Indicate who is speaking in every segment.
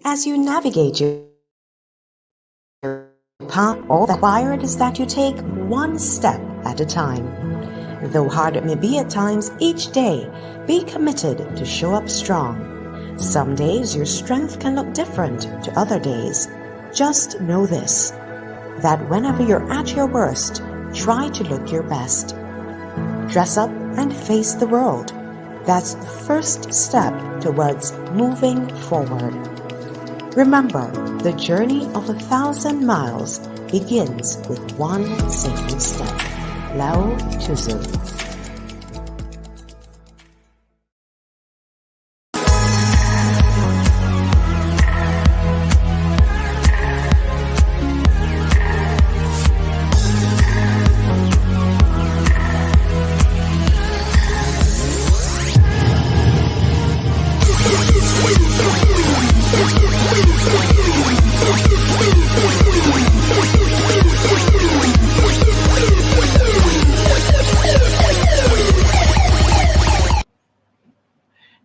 Speaker 1: As you navigate your path, all that required is that you take one step at a time. Though hard it may be at times, each day, be committed to show up strong. Some days your strength can look different to other days. Just know this, that whenever you're at your worst, try to look your best. Dress up and face the world. That's the first step towards moving forward. Remember, the journey of 1,000 miles begins with one simple step. Lao Tzu.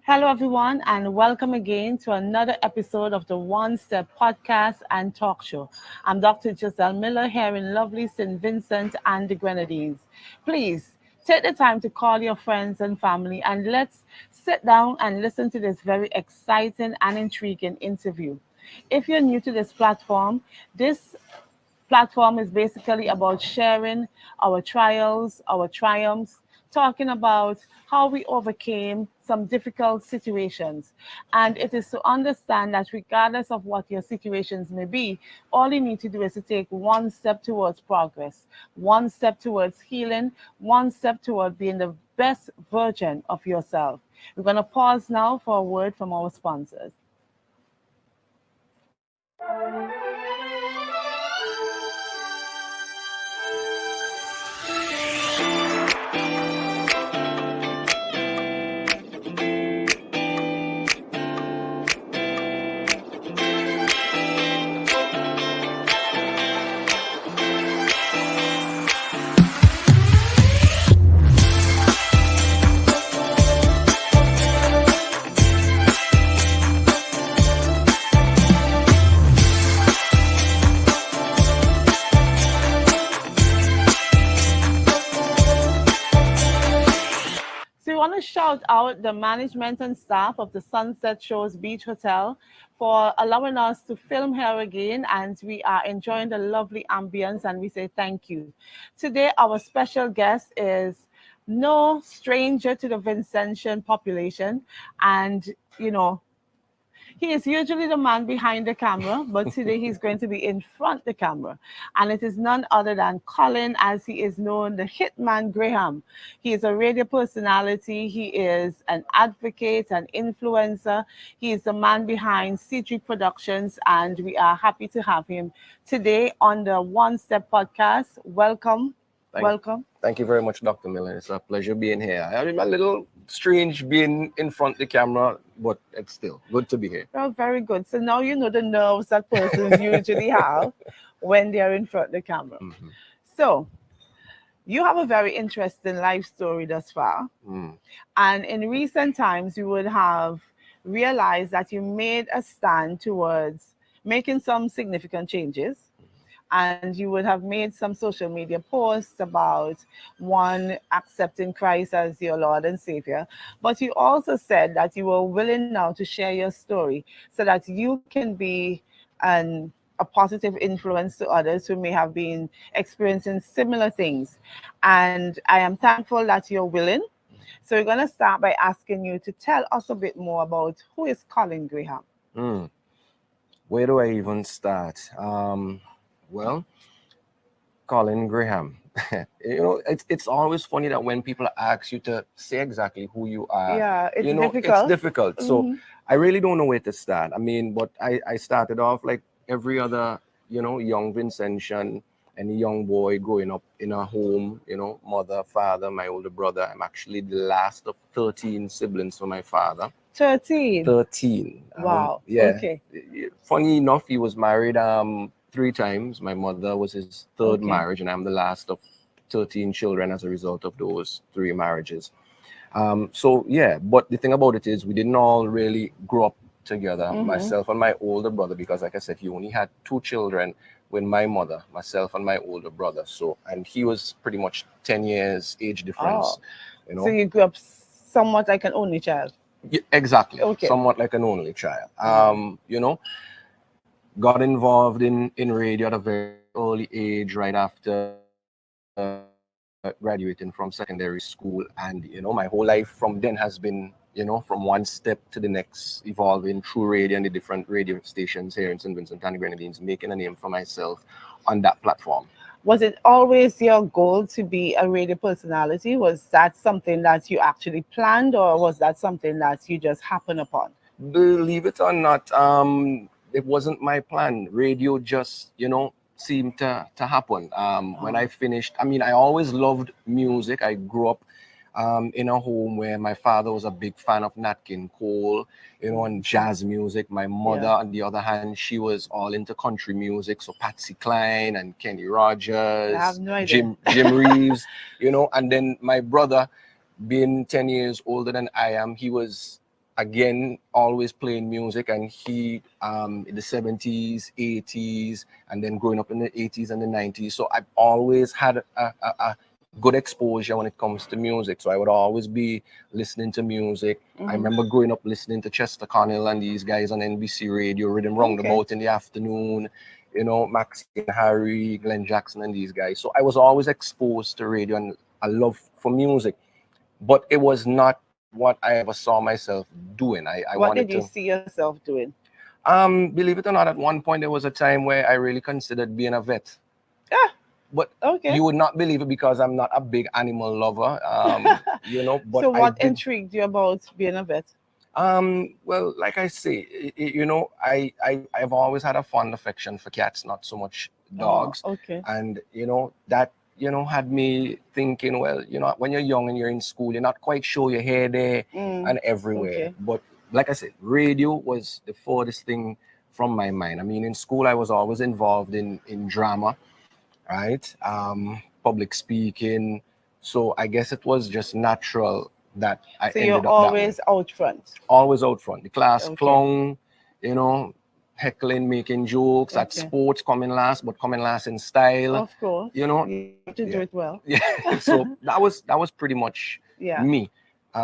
Speaker 2: Hello, everyone, and welcome again to another episode of the One Step podcast and talk show. I'm Dr. Jozelle Miller here in lovely St. Vincent and the Grenadines. Please take the time to call your friends and family and let's sit down and listen to this very exciting and intriguing interview. If you're new to this platform is basically about sharing our trials, our triumphs, talking about how we overcame some difficult situations. And it is to understand that regardless of what your situations may be, all you need to do is to take one step towards progress, one step towards healing, one step toward being the best version of yourself. We're going to pause now for a word from our sponsors. So we want to shout out the management and staff of the Sunset Shores Beach Hotel for allowing us to film here again, and we are enjoying the lovely ambience, and we say thank you. Today, our special guest is no stranger to the Vincentian population, and he is usually the man behind the camera, but today he's going to be in front of the camera. And it is none other than Colin, as he is known, the Hitman Graham. He is a radio personality. He is an advocate, an influencer. He is the man behind C3 Productions, and we are happy to have him today on the One Step podcast. Welcome. Welcome.
Speaker 3: Thank you very much, Dr. Miller. It's a pleasure being here. I'm a little strange being in front of the camera, but it's still good to be here.
Speaker 2: Oh, very good. So now you know the nerves that persons usually have when they're in front of the camera.
Speaker 3: Mm-hmm.
Speaker 2: So you have a very interesting life story thus far. And in recent times, you would have realized that you made a stand towards making some significant changes. And you would have made some social media posts about one accepting Christ as your Lord and Savior. But you also said that you were willing now to share your story so that you can be a positive influence to others who may have been experiencing similar things. And I am thankful that you're willing. So we're going to start by asking you to tell us a bit more about who is Colin Graham.
Speaker 3: Where do I even start? Well, Colin Graham. It's always funny that when people ask you to say exactly who you are,
Speaker 2: yeah, it's difficult.
Speaker 3: It's difficult. So I really don't know where to start. I mean, but I started off like every other, young Vincentian, any young boy growing up in a home, mother, father, my older brother. I'm actually the last of 13 siblings for my father.
Speaker 2: 13?
Speaker 3: 13.
Speaker 2: Wow.
Speaker 3: Yeah.
Speaker 2: Okay.
Speaker 3: Funny enough, he was married 3 times. My mother was his third marriage, and I'm the last of 13 children as a result of those 3 marriages. So yeah, but the thing about it is we didn't all really grow up together, myself and my older brother, because like I said, he only had 2 children with my mother, myself and my older brother. So, and he was pretty much 10 years age difference,
Speaker 2: Oh,
Speaker 3: you
Speaker 2: so
Speaker 3: know.
Speaker 2: you grew up somewhat like an only child.
Speaker 3: Yeah, exactly.
Speaker 2: Okay.
Speaker 3: Somewhat like an only child.
Speaker 2: Wow.
Speaker 3: You know, got involved in radio at a very early age, right after graduating from secondary school. And, you know, my whole life from then has been, you know, from one step to the next, evolving through radio and the different radio stations here in St. Vincent and the Grenadines, making a name for myself on that platform.
Speaker 2: Was it always your goal to be a radio personality? Was that something that you actually planned, or was that something that you just happened upon?
Speaker 3: Believe it or not, it wasn't my plan. Radio just, you know, seemed to happen. When I finished, I mean, I always loved music. I grew up in a home where my father was a big fan of Nat King Cole, you know, and jazz music. My mother,
Speaker 2: Yeah.
Speaker 3: on the other hand, she was all into country music. So Patsy Cline and Kenny Rogers,
Speaker 2: I have no idea.
Speaker 3: Jim Reeves, you know, and then my brother, being 10 years older than I am, he was again always playing music, and he in the 70s, 80s, and then growing up in the 80s and the 90s. So I've always had a good exposure when it comes to music. So I would always be listening to music. I remember growing up listening to Chester Connell and these guys on NBC Radio, Rhythm Roundabout in the afternoon, you know, Maxine Harry, Glenn Jackson, and these guys. So I was always exposed to radio and a love for music, but it was not what I ever saw myself doing. I
Speaker 2: What
Speaker 3: wanted
Speaker 2: did you
Speaker 3: to.
Speaker 2: see yourself doing?
Speaker 3: Believe it or not, at one point there was a time where I really considered being a vet.
Speaker 2: Ah,
Speaker 3: But
Speaker 2: okay.
Speaker 3: you would not believe it because I'm not a big animal lover, you know. But
Speaker 2: So
Speaker 3: I
Speaker 2: what
Speaker 3: did.
Speaker 2: intrigued you about being a vet?
Speaker 3: Well, like I say, you know, I've always had a fond affection for cats, not so much
Speaker 2: Oh,
Speaker 3: dogs,
Speaker 2: okay.
Speaker 3: and you know that, you know, had me thinking, well, you know, when you're young and you're in school, you're not quite sure your hair there and everywhere.
Speaker 2: Okay.
Speaker 3: But like I said, radio was the furthest thing from my mind. I mean, in school, I was always involved in drama, right? Public speaking. So I guess it was just natural that I
Speaker 2: So you're
Speaker 3: ended up that way.
Speaker 2: always out front.
Speaker 3: Always out front. The class
Speaker 2: Okay.
Speaker 3: clown, you know, heckling, making jokes at
Speaker 2: Okay.
Speaker 3: sports, coming last, but coming last in style.
Speaker 2: Of course.
Speaker 3: You know,
Speaker 2: You have to do
Speaker 3: yeah.
Speaker 2: it well.
Speaker 3: Yeah. So that was pretty much
Speaker 2: Yeah.
Speaker 3: me.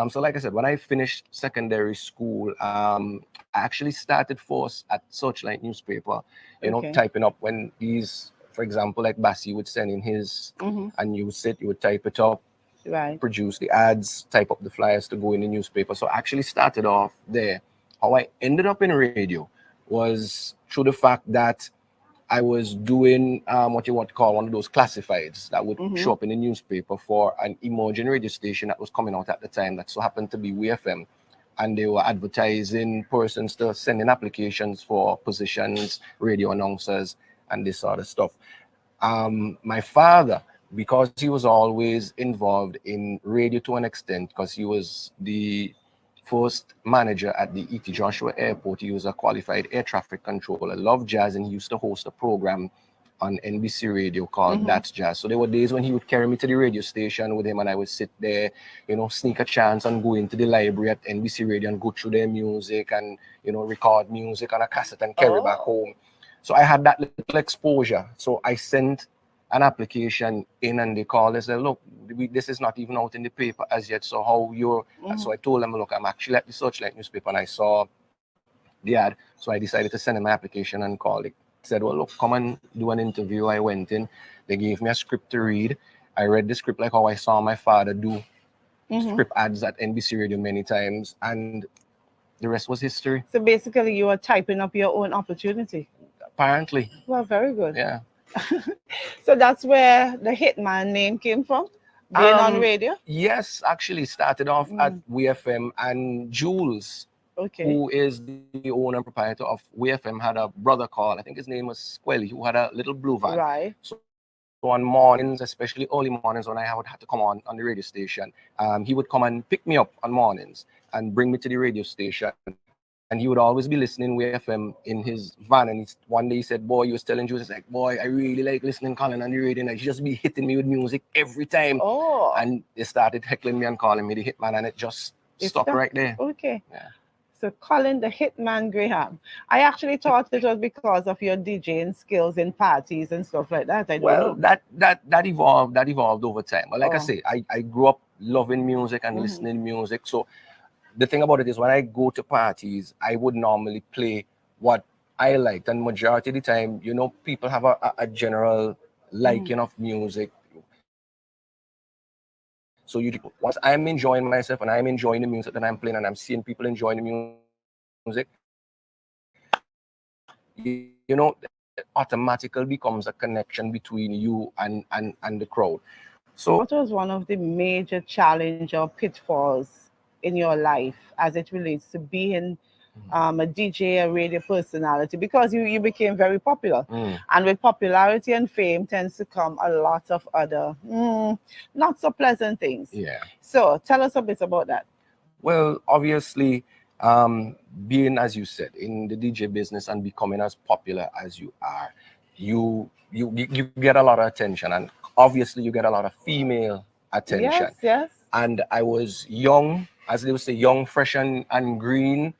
Speaker 3: So like I said, when I finished secondary school, I actually started first at Searchlight newspaper, you know,
Speaker 2: Okay.
Speaker 3: typing up when these, for example, like Bassi would send in his, and you would sit, you would type it up,
Speaker 2: Right.
Speaker 3: produce the ads, type up the flyers to go in the newspaper. So I actually started off there. How I ended up in radio was through the fact that I was doing what you want to call one of those classifieds that would show up in the newspaper for an emerging radio station that was coming out at the time that so happened to be WFM. And they were advertising persons to send in applications for positions, radio announcers, and this sort of stuff. My father, because he was always involved in radio to an extent, because he was the first manager at the E.T. Joshua Airport. He was a qualified air traffic controller, loved jazz, and he used to host a program on NBC Radio called That's Jazz. So there were days when he would carry me to the radio station with him, and I would sit there, you know, sneak a chance and go into the library at NBC Radio and go through their music and, you know, record music on a cassette and carry back home. So I had that little exposure. So I sent an application in, and they called and said, look, this is not even out in the paper as yet. So how you're, so I told them, look, I'm actually at the Searchlight newspaper, and I saw the ad. So I decided to send in my application and called it. Said, well, look, come and do an interview. I went in, they gave me a script to read. I read the script like how I saw my father do script ads at NBC Radio many times, and the rest was history.
Speaker 2: So basically, you are typing up your own opportunity.
Speaker 3: Apparently.
Speaker 2: Well, very good.
Speaker 3: Yeah.
Speaker 2: So that's where the Hitman name came from, being on radio?
Speaker 3: Yes, actually started off at WFM, and Jules, who is the owner and proprietor of WFM, had a brother called, I think his name was Squelly, who had a little blue van.
Speaker 2: Right.
Speaker 3: So on mornings, especially early mornings when I would have to come on the radio station, he would come and pick me up on mornings and bring me to the radio station. And he would always be listening WFM in his van. And one day he said, boy, he was telling Jules, like, boy, I really like listening Colin on the radio. And he just be hitting me with music every time.
Speaker 2: Oh.
Speaker 3: And they started heckling me and calling me the Hitman, and it just stuck right there.
Speaker 2: Okay.
Speaker 3: Yeah.
Speaker 2: So Colin, the Hitman Graham. I actually thought it was because of your DJing skills in parties and stuff like that. I don't
Speaker 3: Well,
Speaker 2: know.
Speaker 3: that evolved over time. But like I
Speaker 2: Oh.
Speaker 3: say, I grew up loving music and listening to music. So the thing about it is when I go to parties, I would normally play what I liked. And majority of the time, people have a general liking of music. So once I'm enjoying myself and I'm enjoying the music that I'm playing and I'm seeing people enjoying the music, it automatically becomes a connection between you and the crowd. So
Speaker 2: What was one of the major challenge or pitfalls in your life as it relates to being a DJ, a radio personality? Because you became very popular. And with popularity and fame tends to come a lot of other not so pleasant things.
Speaker 3: yeah.
Speaker 2: So tell us a bit about that.
Speaker 3: Well, obviously, being as you said in the DJ business and becoming as popular as you are, you get a lot of attention, and obviously you get a lot of female attention.
Speaker 2: Yes, yes.
Speaker 3: And I was young, as they would say, young, fresh, and green.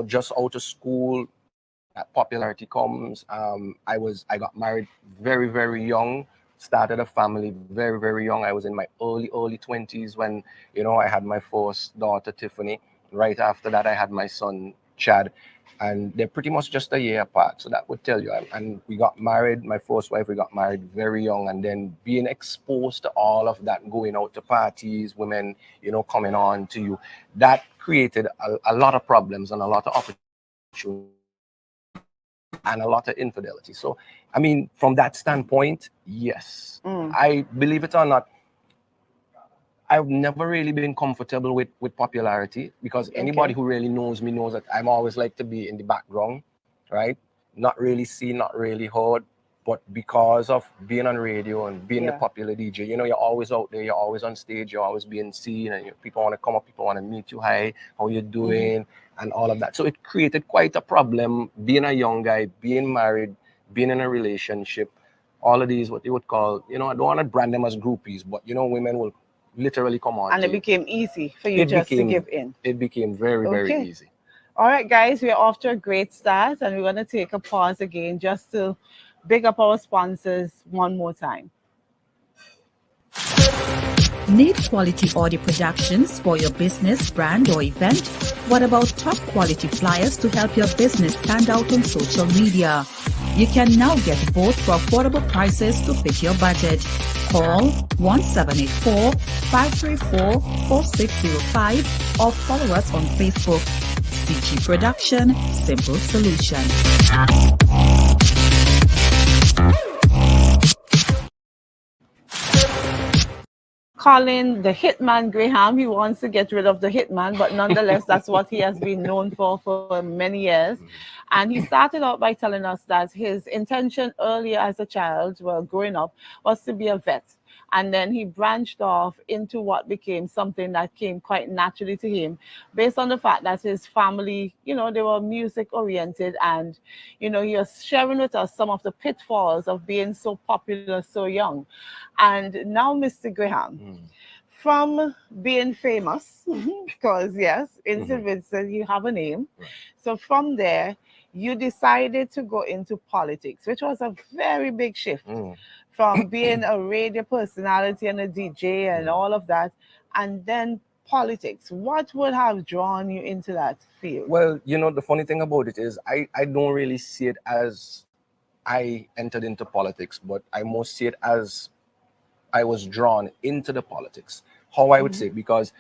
Speaker 3: Just out of school. That popularity comes. I got married very, very young. Started a family very, very young. I was in my early 20s when I had my first daughter, Tiffany. Right after that, I had my son, Chad, and they're pretty much just a year apart. So that would tell you. And we got married. My first wife, we got married very young, and then being exposed to all of that, going out to parties, women, coming on to you, that created a lot of problems and a lot of opportunities and a lot of infidelity. So, I mean, from that standpoint, yes, I believe it or not, I've never really been comfortable with popularity, because anybody
Speaker 2: Okay.
Speaker 3: who really knows me knows that I'm always like to be in the background, right? Not really seen, not really heard. But because of being on radio and being the
Speaker 2: Yeah.
Speaker 3: popular DJ, you're always out there, you're always on stage, you're always being seen, and people want to come up, people want to meet you. Hi, how you doing? And all of that. So it created quite a problem being a young guy, being married, being in a relationship. All of these, what they would call, I don't want to brand them as groupies, but women will literally come on
Speaker 2: And
Speaker 3: to
Speaker 2: it
Speaker 3: you.
Speaker 2: became easy for you
Speaker 3: It
Speaker 2: just to
Speaker 3: became
Speaker 2: give in.
Speaker 3: it became very, very
Speaker 2: Okay.
Speaker 3: easy.
Speaker 2: All right, guys, we're off to a great start, and we're going to take a pause again just to big up our sponsors one more time.
Speaker 4: Need quality audio productions for your business, brand, or event? What about top quality flyers to help your business stand out on social media? You can now get both for affordable prices to fit your budget. Call 1784-534-4605 or follow us on Facebook. CG Production, Simple Solution.
Speaker 2: Colin, the Hitman Graham, he wants to get rid of the Hitman, but nonetheless, that's what he has been known for many years. And he started out by telling us that his intention earlier as a child, well, growing up, was to be a vet. And then he branched off into what became something that came quite naturally to him based on the fact that his family, they were music oriented. And, he was sharing with us some of the pitfalls of being so popular so young. And now, Mr. Graham, from being famous, because yes, in St. Vincent, you have a name.
Speaker 3: Right.
Speaker 2: So from there, you decided to go into politics, which was a very big shift from being a radio personality and a DJ and all of that, and then politics. What would have drawn you into that field?
Speaker 3: Well, the funny thing about it is I don't really see it as I entered into politics, but I more see it as I was drawn into the politics. How I would say, because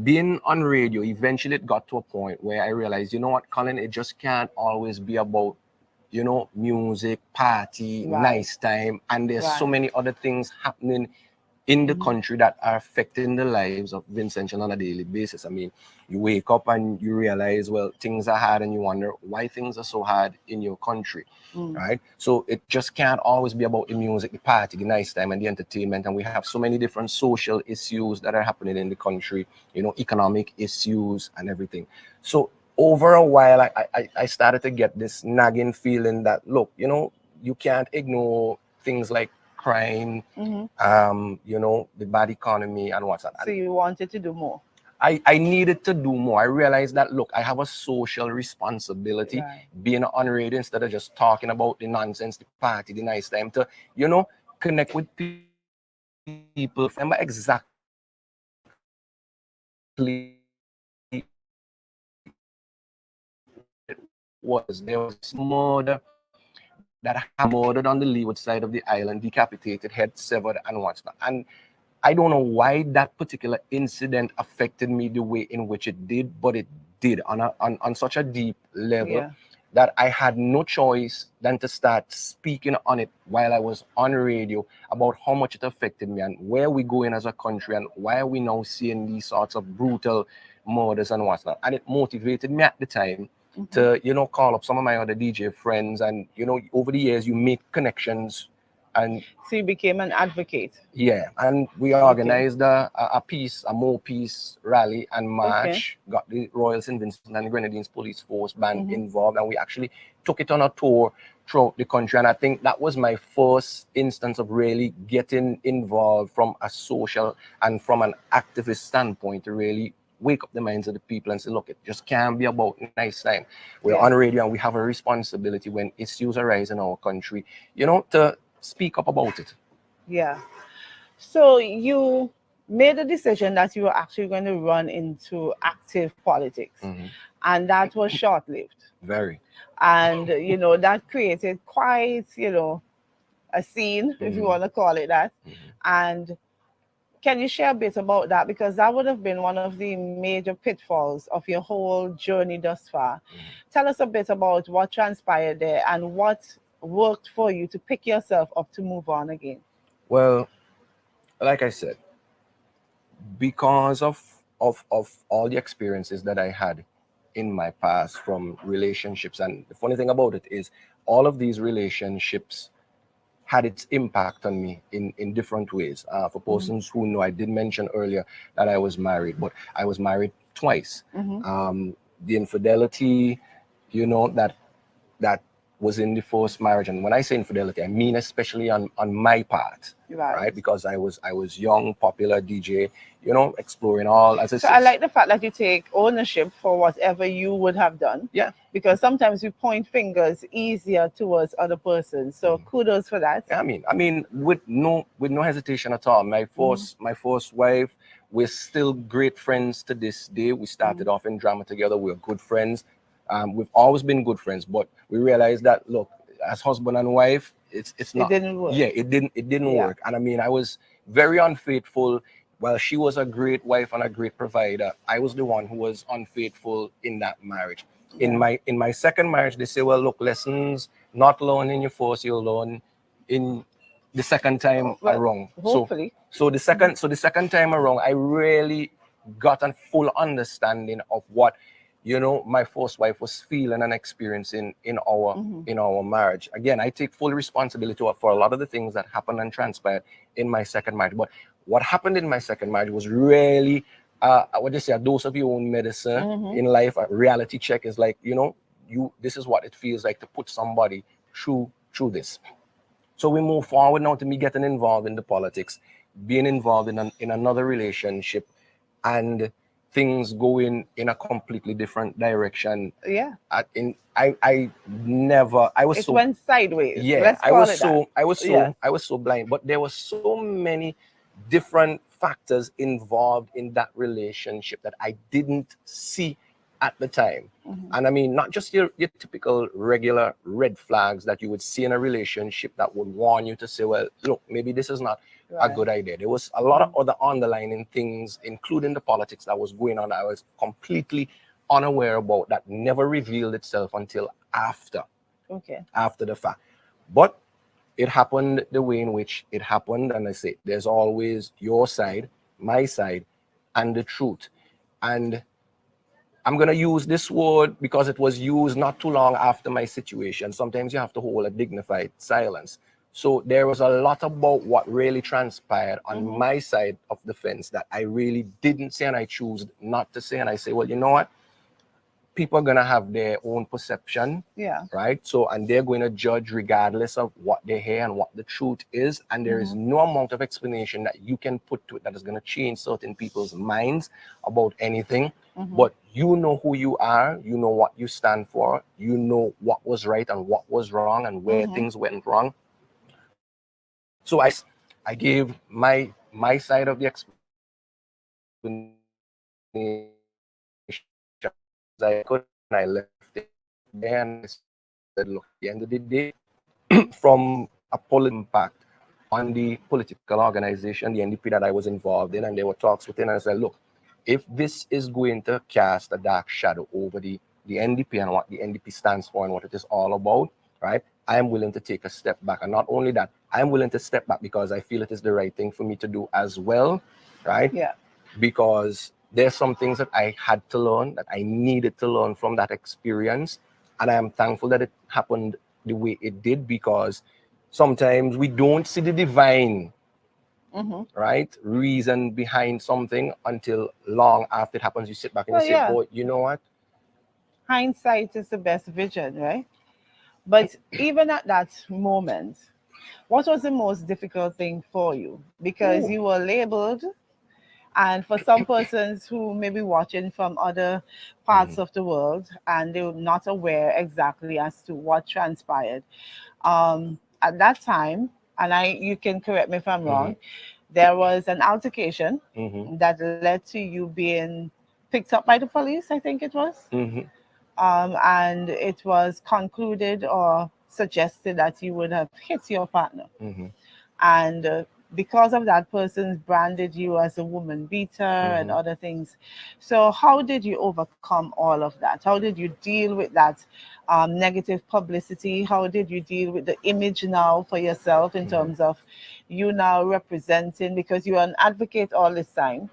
Speaker 3: being on radio, eventually it got to a point where I realized, what, Colin, it just can't always be about, music, party,
Speaker 2: Right.
Speaker 3: nice time. And there's so
Speaker 2: Right.
Speaker 3: many other things happening in the country that are affecting the lives of Vincentian on a daily basis. I mean, you wake up and you realize, well, things are hard, and you wonder why things are so hard in your country, right? So it just can't always be about the music, the party, the nice time, and the entertainment. And we have so many different social issues that are happening in the country, economic issues and everything. So over a while, I started to get this nagging feeling that, look, you can't ignore things like crime, the bad economy and what's that.
Speaker 2: So you wanted to do more.
Speaker 3: I needed to do more. I realized that, look, I have a social responsibility
Speaker 2: Right.
Speaker 3: being on radio instead of just talking about the nonsense, the party, the nice time, to, you know, connect with people, remember was there was this murder that happened, murdered on the leeward side of the island, decapitated, head severed, and whatnot. And I don't know why that particular incident affected me the way in which it did, but it did on such a deep level
Speaker 2: Yeah.
Speaker 3: that I had no choice than to start speaking on it while I was on radio about how much it affected me and where we going as a country and why are we now seeing these sorts of brutal murders and whatnot. And it motivated me at the time to, you know, call up some of my other DJ friends, and, you know, over the years you make connections. And
Speaker 2: So you became an advocate.
Speaker 3: yeah, and we organized a peace, a more peace rally and march, got the Royal St. Vincent and the Grenadines Police Force band involved, and we actually took it on a tour throughout the country. And I think that was my first instance of really getting involved from a social and from an activist standpoint to really wake up the minds of the people and say, look, it just can't be about nice time. We're on radio and we have a responsibility when issues arise in our country, you know, to speak up about it.
Speaker 2: Yeah. So you made a decision that you were actually going to run into active politics, and that was short-lived.
Speaker 3: Very.
Speaker 2: And you know that created quite, you know, a scene, if you want to call it that. And can you share a bit about that, because that would have been one of the major pitfalls of your whole journey thus far. Tell us a bit about what transpired there and what worked for you to pick yourself up to move on again.
Speaker 3: Well, like I said, because of all the experiences that I had in my past from relationships, and the funny thing about it is all of these relationships had its impact on me in different ways. For persons who know, I did mention earlier that I was married, but I was married twice. The infidelity, you know, that was in the first marriage, and when I say infidelity, I mean especially on my part, right? Because I was young, popular DJ, you know, exploring all, as I
Speaker 2: So
Speaker 3: said.
Speaker 2: I like the fact that you take ownership for whatever you would have done.
Speaker 3: Yeah.
Speaker 2: Because sometimes we point fingers easier towards other persons. So kudos for that.
Speaker 3: I mean, with no hesitation at all. My first wife, we're still great friends to this day. We started off in drama together. We're good friends. We've always been good friends, but we realized that, look, as husband and wife, it's not.
Speaker 2: It didn't work.
Speaker 3: Yeah, it didn't work. And I mean, I was very unfaithful. While she was a great wife and a great provider, I was the one who was unfaithful in that marriage. In my second marriage, they say, well, look, lessons not learned in your first, you'll learn in the second time around.
Speaker 2: Hopefully.
Speaker 3: So the second time around, I really got a full understanding of what, you know, my first wife was feeling and experiencing in our marriage. Again, I take full responsibility for a lot of the things that happened and transpired in my second marriage. But what happened in my second marriage was really, what you say, a dose of your own medicine in life. A reality check is like, you know, this is what it feels like to put somebody through this. So we move forward now to me getting involved in the politics, being involved in another relationship, and things going in a completely different direction.
Speaker 2: Yeah.
Speaker 3: I was
Speaker 2: went sideways.
Speaker 3: Yeah,
Speaker 2: Let's call it
Speaker 3: I was so blind. But there were so many different factors involved in that relationship that I didn't see at the time. And I mean, not just your typical regular red flags that you would see in a relationship that would warn you to say, well, look, maybe this is not a good idea. There was a lot of other underlying things, including the politics that was going on, I was completely unaware about, that never revealed itself until after the fact. But it happened the way in which it happened. And I say, there's always your side, my side, and the truth. And I'm going to use this word because it was used not too long after my situation. Sometimes you have to hold a dignified silence. So there was a lot about what really transpired on my side of the fence that I really didn't say, and I choose not to say. And I say, well, you know what? people are gonna have their own perception,
Speaker 2: Yeah.
Speaker 3: right? So, and they're going to judge regardless of what they hear and what the truth is. And there is no amount of explanation that you can put to it that is going to change certain people's minds about anything. But you know who you are, you know what you stand for, you know what was right and what was wrong and where things went wrong. So I gave my side of the explanation as I could, and I left it there, and I said, look, at the end of the day, from a political impact on the political organization, the NDP that I was involved in, and there were talks within, and I said, look, if this is going to cast a dark shadow over the NDP and what the NDP stands for and what it is all about, right, I am willing to take a step back. And not only that, I am willing to step back because I feel it is the right thing for me to do as well, right?
Speaker 2: Yeah.
Speaker 3: Because there's some things that I had to learn, that I needed to learn from that experience. And I am thankful that it happened the way it did, because sometimes we don't see the divine, right, reason behind something until long after it happens. You sit back and
Speaker 2: Well,
Speaker 3: you say,
Speaker 2: yeah.
Speaker 3: oh, you know what?
Speaker 2: Hindsight is the best vision, right? But even at that moment, what was the most difficult thing for you? Because
Speaker 3: Ooh.
Speaker 2: you were labeled, and for some persons who may be watching from other parts of the world and they're not aware exactly as to what transpired. At that time, and you can correct me if I'm wrong, there was an altercation that led to you being picked up by the police, I think it was. And it was concluded or suggested that you would have hit your partner. And because of that, person's branded you as a woman beater and other things. So how did you overcome all of that? How did you deal with that negative publicity? How did you deal with the image now for yourself in terms of you now representing, because you're an advocate all this time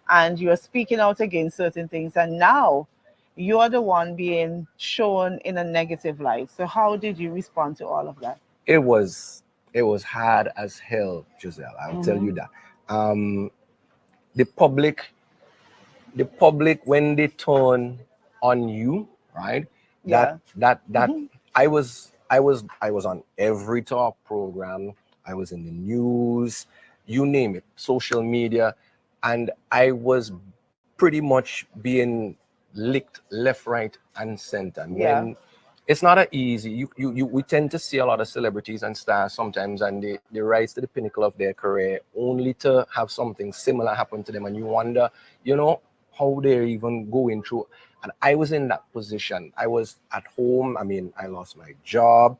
Speaker 2: and you're speaking out against certain things, and now you're the one being shown in a negative light. So how did you respond to all of that?
Speaker 3: It was hard as hell, Jozelle. I'll tell you that. The public, when they turn on you, right?
Speaker 2: Yeah.
Speaker 3: That I was on every talk program. I was in the news, you name it, social media, and I was pretty much being licked left, right, and center. And
Speaker 2: Yeah.
Speaker 3: when it's not a easy, we tend to see a lot of celebrities and stars sometimes, and they rise to the pinnacle of their career only to have something similar happen to them, and you wonder, how they're even going through. And I was in that position. I was at home. I mean, I lost my job.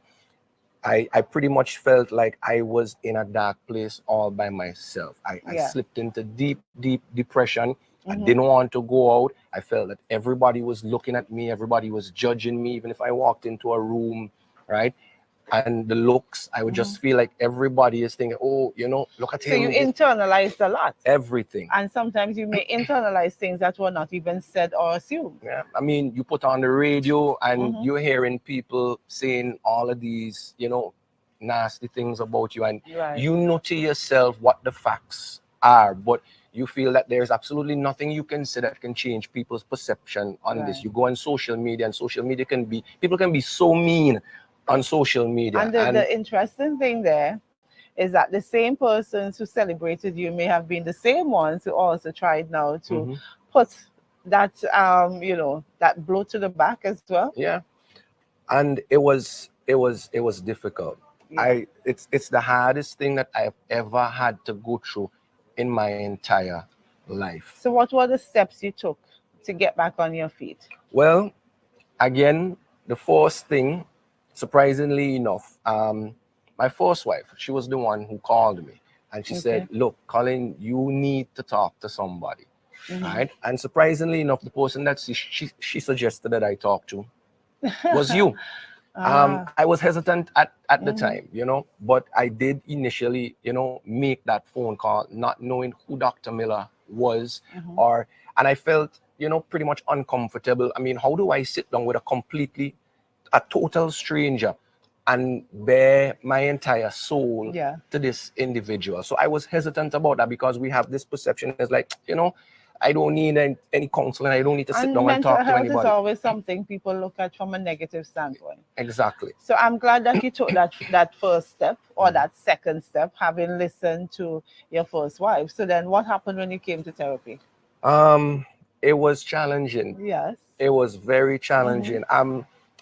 Speaker 3: I pretty much felt like I was in a dark place all by myself. I slipped into deep depression. I didn't want to go out. I felt that everybody was looking at me. Everybody was judging me, even if I walked into a room, right? And the looks, I would just feel like everybody is thinking, oh, look at
Speaker 2: So
Speaker 3: him.
Speaker 2: you internalized a lot.
Speaker 3: Everything.
Speaker 2: And sometimes you may internalize things that were not even said or assumed.
Speaker 3: Yeah, I mean, you put on the radio and you're hearing people saying all of these, nasty things about you, and you know to yourself what the facts are, but you feel that there's absolutely nothing you can say that can change people's perception on this. You go on social media, and social media people can be so mean on social media.
Speaker 2: And the interesting thing there is that the same persons who celebrated you may have been the same ones who also tried now to put that that blow to the back as well.
Speaker 3: Yeah. And it was difficult.
Speaker 2: Yeah.
Speaker 3: It's the hardest thing that I've ever had to go through in my entire life.
Speaker 2: So what were the steps you took to get back on your feet?
Speaker 3: Well, again, the first thing, surprisingly enough, my first wife, she was the one who called me, and she said, look, Colin, you need to talk to somebody, right? And surprisingly enough, the person that she suggested that I talk to was you. I was hesitant at the time, but I did initially, make that phone call, not knowing who Dr. Miller was, and I felt, pretty much uncomfortable. I mean, how do I sit down with a total stranger and bare my entire soul to this individual? So I was hesitant about that, because we have this perception as like, I don't need any counseling. I don't need to sit
Speaker 2: And
Speaker 3: down and
Speaker 2: mental
Speaker 3: talk to
Speaker 2: health is
Speaker 3: anybody.
Speaker 2: always something people look at from a negative standpoint.
Speaker 3: Exactly.
Speaker 2: So I'm glad that you took that first step or that second step, having listened to your first wife. So then what happened when you came to therapy?
Speaker 3: It was challenging.
Speaker 2: Yes.
Speaker 3: It was very challenging.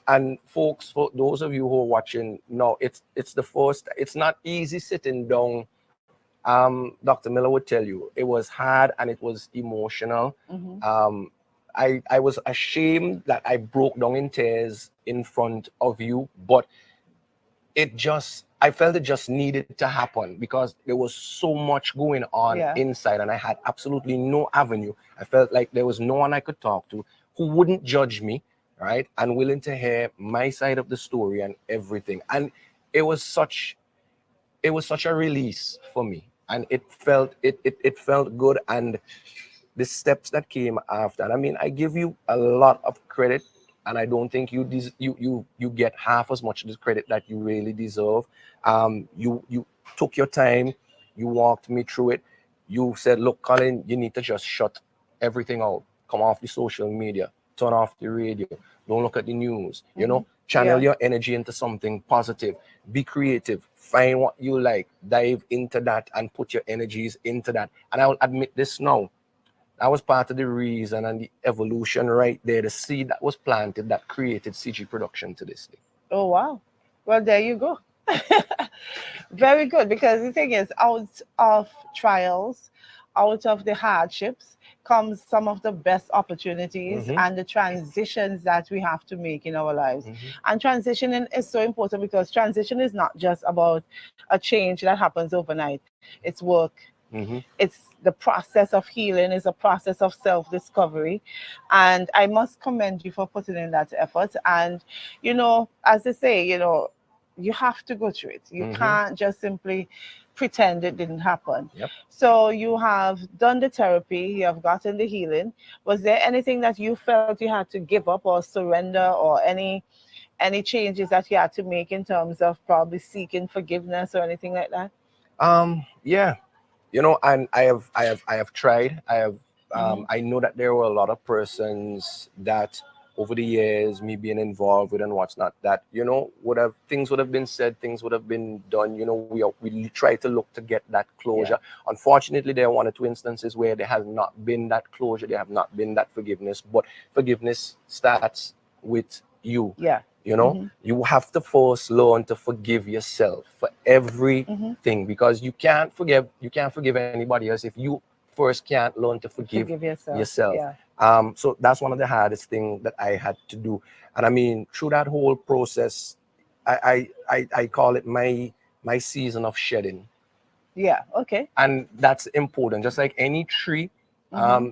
Speaker 3: And folks, for those of you who are watching, no, it's the first. It's not easy sitting down. Dr. Miller would tell you it was hard and it was emotional. I was ashamed that I broke down in tears in front of you, but I felt it just needed to happen because there was so much going on inside and I had absolutely no avenue. I felt like there was no one I could talk to who wouldn't judge me, right? And willing to hear my side of the story and everything. And it was such a release for me. And it felt good. And the steps that came after. And I mean, I give you a lot of credit, and I don't think you get half as much the credit that you really deserve. You took your time, you walked me through it. You said, "Look, Colin, you need to just shut everything out. Come off the social media, turn off the radio, don't look at the news. Channel your energy into something positive. Be creative. Find what you like. Dive into that and put your energies into that." And I will admit this now. That was part of the reason and the evolution right there, the seed that was planted that created CG production to this day.
Speaker 2: Oh, wow. Well, there you go. Very good, because the thing is, out of trials, out of the hardships, comes some of the best opportunities and the transitions that we have to make in our lives. And transitioning is so important because transition is not just about a change that happens overnight. It's work. It's the process of healing, is a process of self-discovery. And I must commend you for putting in that effort. And, as they say, you have to go through it. You can't just simply pretend it didn't happen. So you have done the therapy, you have gotten the healing. Was there anything that you felt you had to give up or surrender, or any changes that you had to make in terms of probably seeking forgiveness or anything like that?
Speaker 3: Yeah. And I have tried. I know that there were a lot of persons that over the years, me being involved with and what's not, that things would have been said, things would have been done. We try to look to get that closure. Unfortunately, there are one or two instances where there has not been that closure, there have not been that forgiveness. But forgiveness starts with you. You have to first learn to forgive yourself for everything, because you can't forgive anybody else if you first can't learn to forgive yourself. So that's one of the hardest things that I had to do. And I mean, through that whole process, I call it my season of shedding.
Speaker 2: Okay.
Speaker 3: And that's important. Just like any tree,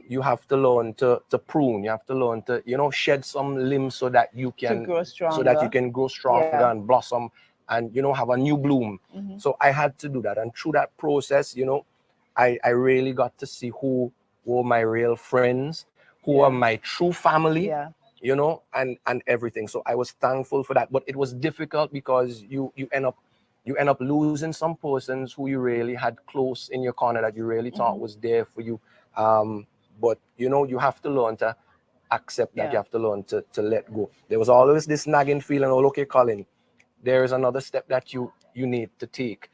Speaker 3: you have to learn to prune. You have to learn to shed some limbs so that you can grow stronger and blossom and have a new bloom. So I had to do that, and through that process, I really got to see who were my real friends, who are my true family, and everything. So I was thankful for that. But it was difficult because you end up losing some persons who you really had close in your corner, that you really thought was there for you. But you have to learn to accept that. You have to learn to let go. There was always this nagging feeling, oh, okay, Colin, there is another step that you need to take.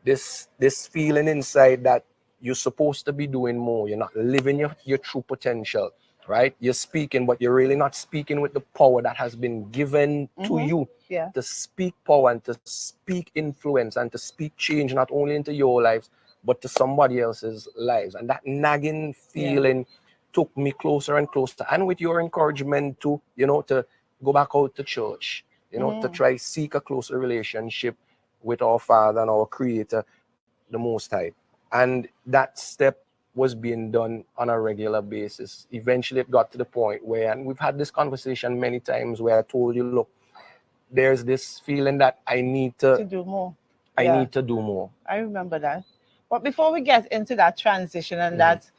Speaker 3: This feeling inside that you're supposed to be doing more. You're not living your true potential, right? You're speaking, but you're really not speaking with the power that has been given to you to speak power and to speak influence and to speak change, not only into your lives, but to somebody else's lives. And that nagging feeling took me closer and closer. And with your encouragement to go back out to church, to try seek a closer relationship with our Father and our Creator, the Most High. And that step was being done on a regular basis. Eventually it got to the point where, and we've had this conversation many times, where I told you, look, there's this feeling that I need to
Speaker 2: do more.
Speaker 3: I need to do more.
Speaker 2: I remember that. But before we get into that transition and that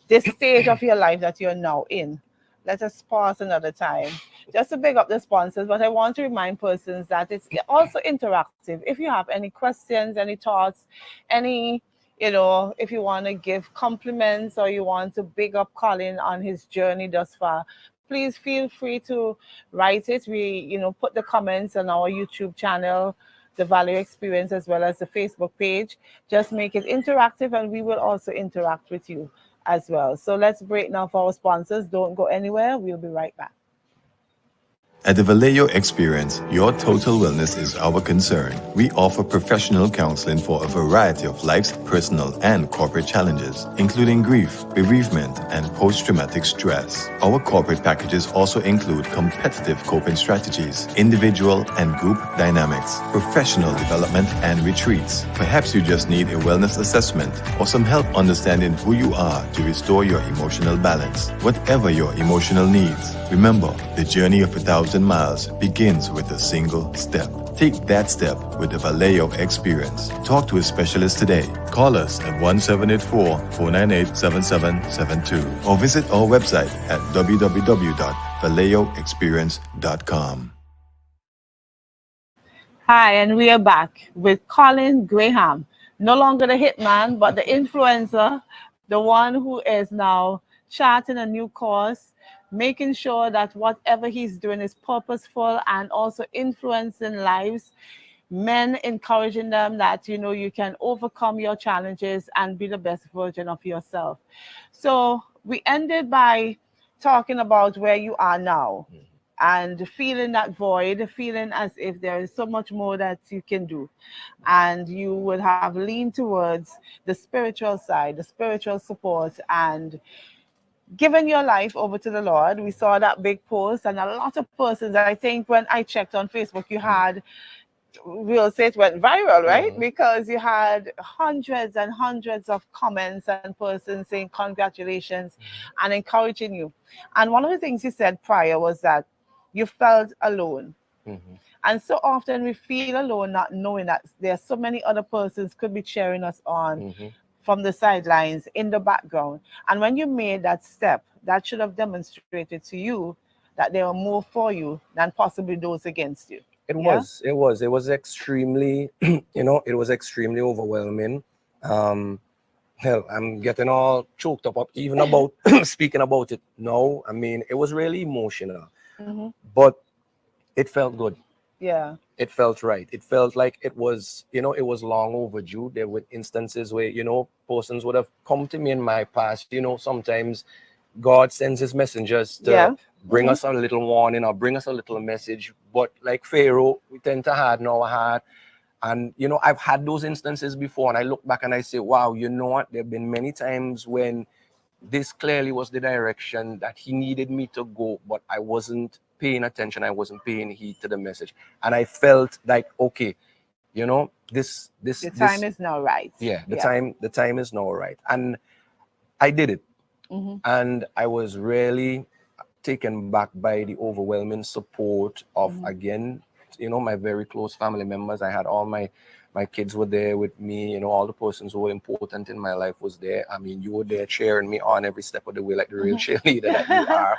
Speaker 2: this stage of your life that you're now in, let us pause another time just to big up the sponsors. But I want to remind persons that it's also interactive. If you have any questions, any thoughts, any you know, if you want to give compliments or you want to big up Colin on his journey thus far, please feel free to write it. We, you know, put the comments on our YouTube channel, the Value Experience, as well as the Facebook page. Just make it interactive and we will also interact with you as well. So let's break now for our sponsors. Don't go anywhere. We'll be right back.
Speaker 5: At the Vallejo Experience, your total wellness is our concern. We offer professional counseling for a variety of life's personal and corporate challenges, including grief, bereavement, and post-traumatic stress. Our corporate packages also include competitive coping strategies, individual and group dynamics, professional development, and retreats. Perhaps you just need a wellness assessment or some help understanding who you are to restore your emotional balance. Whatever your emotional needs, remember, the journey of 1,000 miles begins with a single step. Take that step with the Vallejo Experience. Talk to a specialist today. Call us at 1-784-498-7772 or visit our website at www.vallejoexperience.com.
Speaker 2: Hi, and we are back with Colin Graham, no longer the hitman, but the influencer, the one who is now charting a new course, making sure that whatever he's doing is purposeful and also influencing lives, men, encouraging them that, you know, you can overcome your challenges and be the best version of yourself. So we ended by talking about where you are now and feeling that void, feeling as if there is so much more that you can do. And you would have leaned towards the spiritual side, the spiritual support, and given your life over to the Lord. We saw that big post, and a lot of persons, I think when I checked on Facebook, you had, we'll say it went viral, right? Because you had hundreds and hundreds of comments and persons saying congratulations and encouraging you. And one of the things you said prior was that you felt alone. And so often we feel alone, not knowing that there are so many other persons could be cheering us on from the sidelines, in the background. And when you made that step, that should have demonstrated to you that there were more for you than possibly those against you.
Speaker 3: It was extremely, you know, it was extremely overwhelming. Hell, I'm getting all choked up even about speaking about it now. I mean, it was really emotional, but it felt good.
Speaker 2: Yeah.
Speaker 3: It felt right. It felt like it was, you know, it was long overdue. There were instances where, you know, persons would have come to me in my past. You know, sometimes God sends his messengers to bring us a little warning or bring us a little message. But like Pharaoh, we tend to harden our heart. And, you know, I've had those instances before, and I look back and I say, wow, you know what? There have been many times when this clearly was the direction that he needed me to go, but I wasn't paying attention. I wasn't paying heed to the message. And I felt like, okay, you know, the time
Speaker 2: is now right.
Speaker 3: Yeah, the time is now right. And I did it. And I was really taken back by the overwhelming support of, again, you know, my very close family members. I had all my kids were there with me, you know, all the persons who were important in my life was there. I mean, you were there cheering me on every step of the way, like the real cheerleader that you are.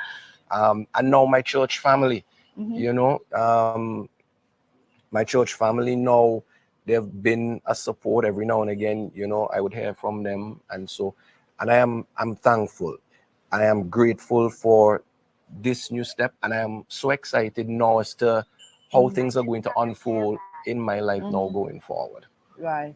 Speaker 3: And now my church family, you know, my church family now, they've been a support every now and again, you know, I would hear from them. And I'm thankful. I am grateful for this new step, and I am so excited now as to how things are going to unfold in my life now going forward.
Speaker 2: Right.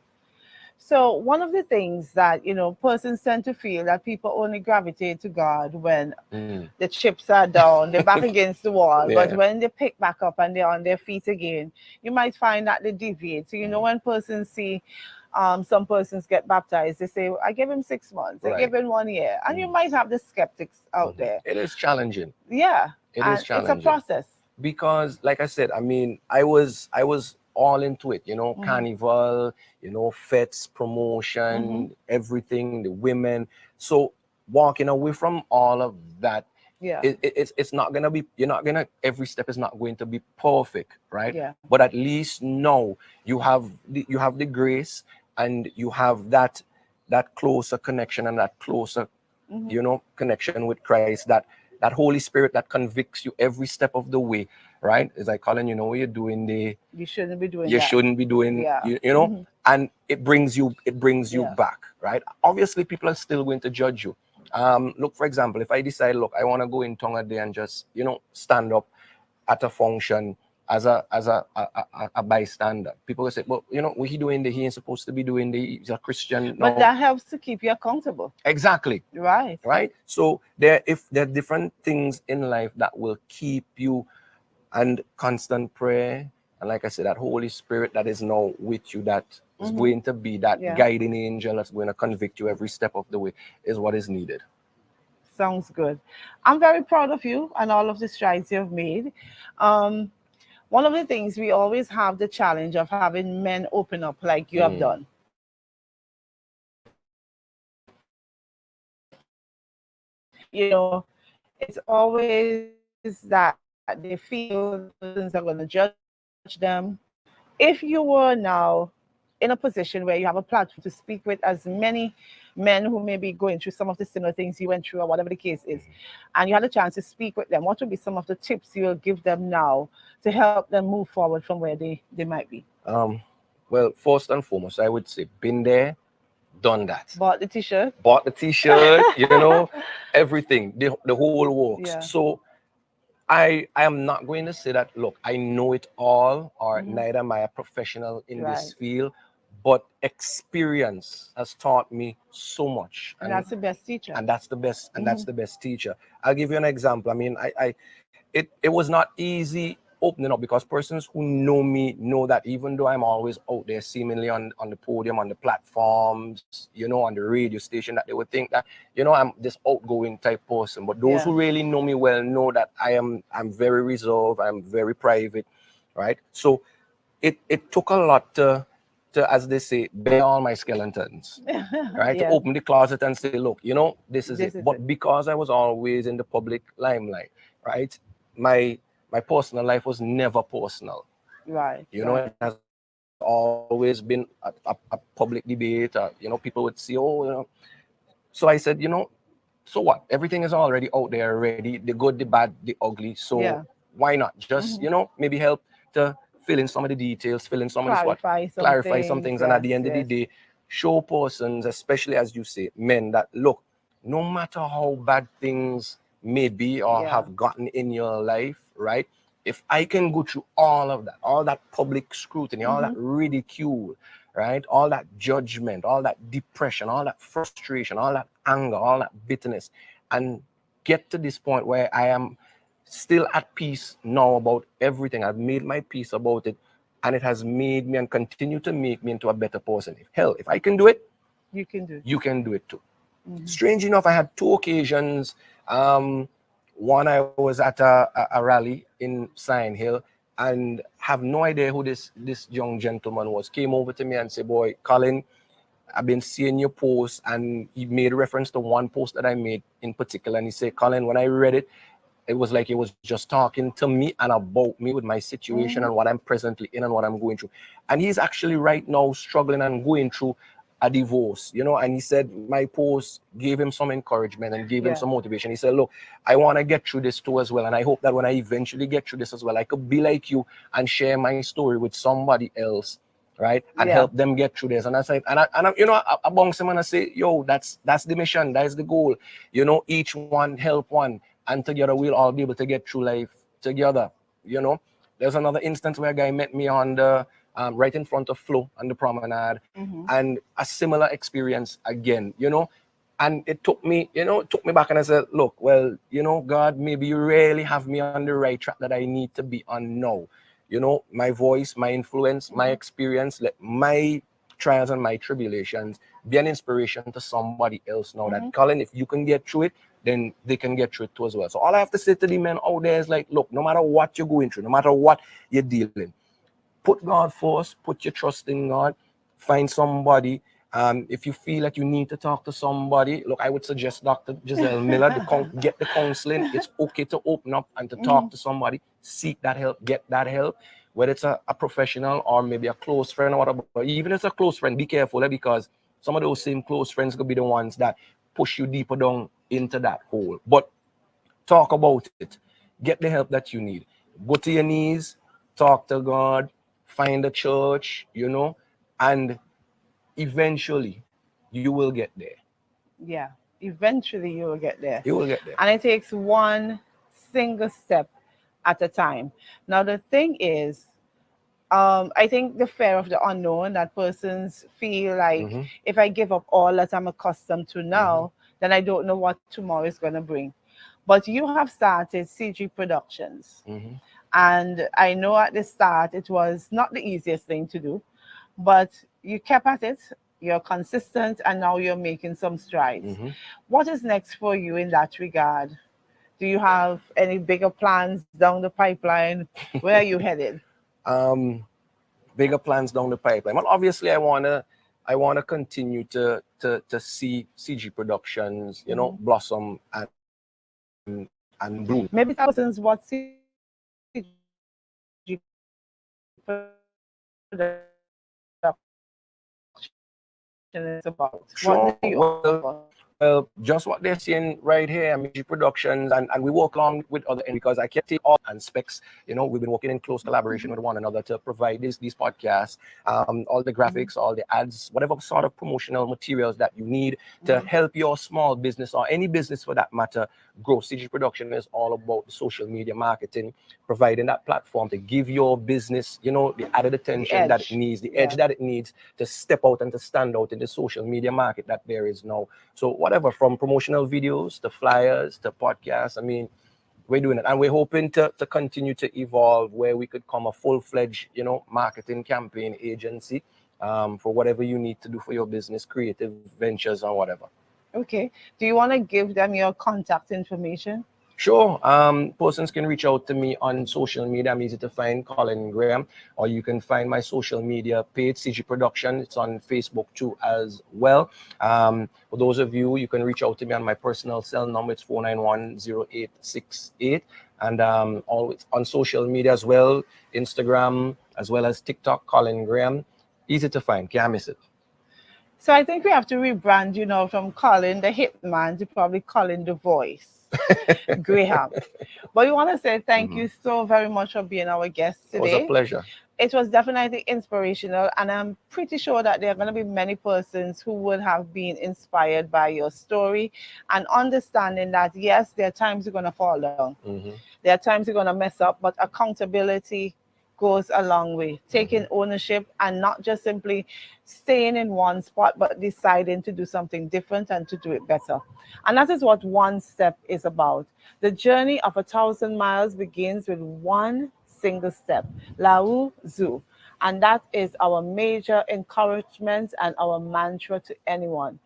Speaker 2: So one of the things that, you know, persons tend to feel that people only gravitate to God when the chips are down, they're back against the wall. But when they pick back up and they're on their feet again, you might find that they deviate. So, you know, when persons see some persons get baptized, they say, I give him 6 months, I give him 1 year. And you might have the skeptics out there.
Speaker 3: It is challenging.
Speaker 2: Yeah.
Speaker 3: It is challenging.
Speaker 2: It's a process.
Speaker 3: Because, like I said, I mean, I was all into it, you know, carnival, you know, fets, promotion, everything, the women. So walking away from all of that, it's not gonna be, every step is not going to be perfect, right?
Speaker 2: Yeah.
Speaker 3: But at least now you have the grace, and you have that closer connection and that closer, you know, connection with Christ, that Holy Spirit that convicts you every step of the way, right? It's like, Colin, you know what you're doing, you shouldn't be doing, you know, and it brings you back, right? Obviously people are still going to judge you. Look, for example, if I decide, look, I want to go in tongue a day and just, stand up at a function as a bystander, people will say, well, what he doing there, he ain't supposed to be doing there, he's a Christian.
Speaker 2: But
Speaker 3: No,
Speaker 2: that helps to keep you accountable.
Speaker 3: exactly.
Speaker 2: Right.
Speaker 3: Right. So if there are different things in life that will keep you, and constant prayer, and like I said, that Holy Spirit that is now with you, that is going to be that guiding angel that's going to convict you every step of the way, is what is needed.
Speaker 2: Sounds good. I'm very proud of you and all of the strides you've made. One of the things, we always have the challenge of having men open up like you have done. It's always that they feel persons are going to judge them. If you were now in a position where you have a platform to speak with as many men who may be going through some of the similar things you went through, or whatever the case is, and you had a chance to speak with them, what would be some of the tips you will give them now to help them move forward from where they might be?
Speaker 3: Well, first and foremost, I would say, been there, done that.
Speaker 2: Bought the t-shirt,
Speaker 3: everything, the whole works.
Speaker 2: Yeah.
Speaker 3: So I am not going to say that, look, I know it all, or neither am I a professional in this field, but experience has taught me so much.
Speaker 2: and that's the best teacher.
Speaker 3: And that's the best, that's the best teacher. I'll give you an example. I mean, it was not easy opening up, because persons who know me know that even though I'm always out there seemingly on the podium, on the platforms, on the radio station, that they would think that, I'm this outgoing type person. But those who really know me well know that I'm very reserved, I'm very private, right? So it took a lot to, as they say, bare all my skeletons, right? To open the closet and say, look, this is it. But because I was always in the public limelight, right? My personal life was never personal.
Speaker 2: Right.
Speaker 3: It has always been a public debate. People would say, So I said, so what? Everything is already out there already. The good, the bad, the ugly. So why not just, maybe help to fill in some of the details, fill in some of the clarify some things. And at the end of the day, show persons, especially as you say, men, that look, no matter how bad things may be or have gotten in your life, right? If I can go through all of that, all that public scrutiny, all that ridicule, right? All that judgment, all that depression, all that frustration, all that anger, all that bitterness, and get to this point where I am still at peace now about everything. I've made my peace about it, and it has made me and continue to make me into a better person. If I can do it,
Speaker 2: you can do it.
Speaker 3: You can do it too. Strange enough, I had two occasions. One, I was at a rally in Sign Hill and have no idea who this young gentleman was. Came over to me and said, boy, Colin, I've been seeing your post, and he made reference to one post that I made in particular. And he said, Colin, when I read it, it was like he was just talking to me and about me with my situation and what I'm presently in and what I'm going through. And he's actually right now struggling and going through a divorce, and he said my post gave him some encouragement and gave him some motivation. He said, look, I want to get through this too as well, and I hope that when I eventually get through this as well, I could be like you and share my story with somebody else, right? And help them get through this. And I said, I bounce him and I say, yo, that's the mission, that's the goal, each one help one, and together we'll all be able to get through life together. There's another instance where a guy met me on the right in front of Flo on the promenade, and a similar experience again, and it took me back, and I said, look, well, God, maybe you really have me on the right track that I need to be on now. My voice, my influence, my experience, let my trials and my tribulations be an inspiration to somebody else now, that, Colin, if you can get through it, then they can get through it too as well. So all I have to say to the men out there is like, look, no matter what you're going through, no matter what you're dealing, put God first, put your trust in God, find somebody. If you feel like you need to talk to somebody, look, I would suggest Dr. Jozelle Miller, get the counseling. It's okay to open up and to talk to somebody, seek that help, get that help, whether it's a professional or maybe a close friend or whatever. But even if it's a close friend, be careful, because some of those same close friends could be the ones that push you deeper down into that hole. But talk about it. Get the help that you need. Go to your knees, talk to God, find a church, and eventually you will get there.
Speaker 2: Yeah, eventually you will get there.
Speaker 3: You will get there.
Speaker 2: And it takes one single step at a time. Now, the thing is, I think the fear of the unknown that persons feel like
Speaker 3: Mm-hmm.
Speaker 2: if I give up all that I'm accustomed to
Speaker 3: Mm-hmm.
Speaker 2: now, then I don't know what tomorrow is going to bring. But you have started CG Productions.
Speaker 3: Mm-hmm.
Speaker 2: And I know at the start it was not the easiest thing to do, but you kept at it, you're consistent, and now you're making some strides.
Speaker 3: Mm-hmm.
Speaker 2: What is next for you in that regard? Do you have any bigger plans down the pipeline? Where are you headed?
Speaker 3: Um, Bigger plans down the pipeline. Well, obviously, I wanna continue to see CG Productions, blossom and bloom.
Speaker 2: Maybe tell persons what CG production is about. What
Speaker 3: Sure.
Speaker 2: do you
Speaker 3: Well,
Speaker 2: offer?
Speaker 3: just what they're seeing right here, I mean, G Productions, and we work along with other because I can't take all and specs. We've been working in close collaboration with one another to provide these podcasts, all the graphics, all the ads, whatever sort of promotional materials that you need to help your small business or any business for that matter grow. CG Production is all about the social media marketing, providing that platform to give your business, the added attention that it
Speaker 2: edge.
Speaker 3: needs, the edge
Speaker 2: Yeah.
Speaker 3: that it needs to step out and to stand out in the social media market that there is now. So whatever, from promotional videos to flyers to podcasts, I mean, we're doing it. And we're hoping to continue to evolve where we could come a full-fledged, marketing campaign agency for whatever you need to do for your business, creative ventures or whatever.
Speaker 2: Okay. Do you want to give them your contact information?
Speaker 3: Sure. Persons can reach out to me on social media. I'm easy to find, Colin Graham, or you can find my social media page, CG Production. It's on Facebook too as well. For those of you, you can reach out to me on my personal cell number. It's 491-0868. And always on social media as well, Instagram as well as TikTok, Colin Graham. Easy to find. Can't miss it.
Speaker 2: So I think we have to rebrand, from Colin the hitman to probably Colin the voice. Graham. But we want to say thank you so very much for being our guest
Speaker 3: It was a
Speaker 2: today.
Speaker 3: pleasure.
Speaker 2: It was definitely inspirational, and I'm pretty sure that there are going to be many persons who would have been inspired by your story and understanding that, yes, there are times you're going to fall down. There are times you're going to mess up, but accountability goes a long way. Taking ownership and not just simply staying in one spot, but deciding to do something different and to do it better. And that is what One Step is about. The journey of 1,000 miles begins with one single step. Lao Tzu. And that is our major encouragement and our mantra to anyone.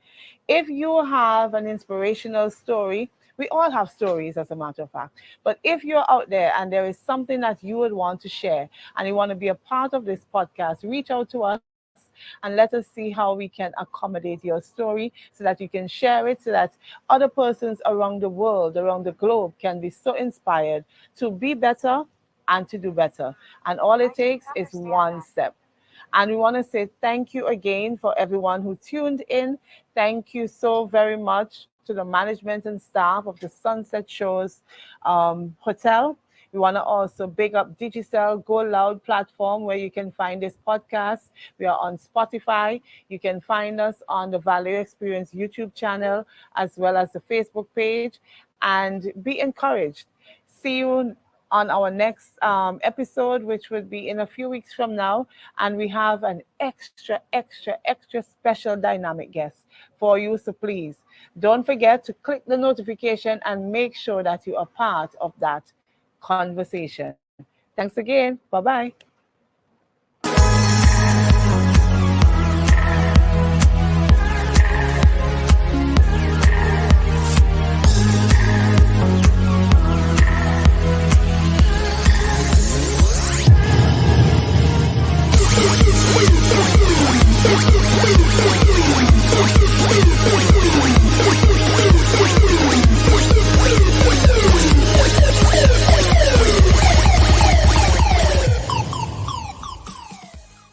Speaker 2: If you have an inspirational story, we all have stories, as a matter of fact. But if you're out there and there is something that you would want to share and you want to be a part of this podcast, reach out to us and let us see how we can accommodate your story so that you can share it, so that other persons around the world, around the globe, can be so inspired to be better and to do better. And all it takes is one step. And we want to say thank you again for everyone who tuned in. Thank you so very much to the management and staff of the Sunset Shores Hotel. We want to also big up Digicel Go Loud platform where you can find this podcast. We are on Spotify. You can find us on the Value Experience YouTube channel as well as the Facebook page. And be encouraged. See you on our next episode, which will be in a few weeks from now. And we have an extra special dynamic guest for you. So please don't forget to click the notification and make sure that you are part of that conversation. Thanks again. Bye bye.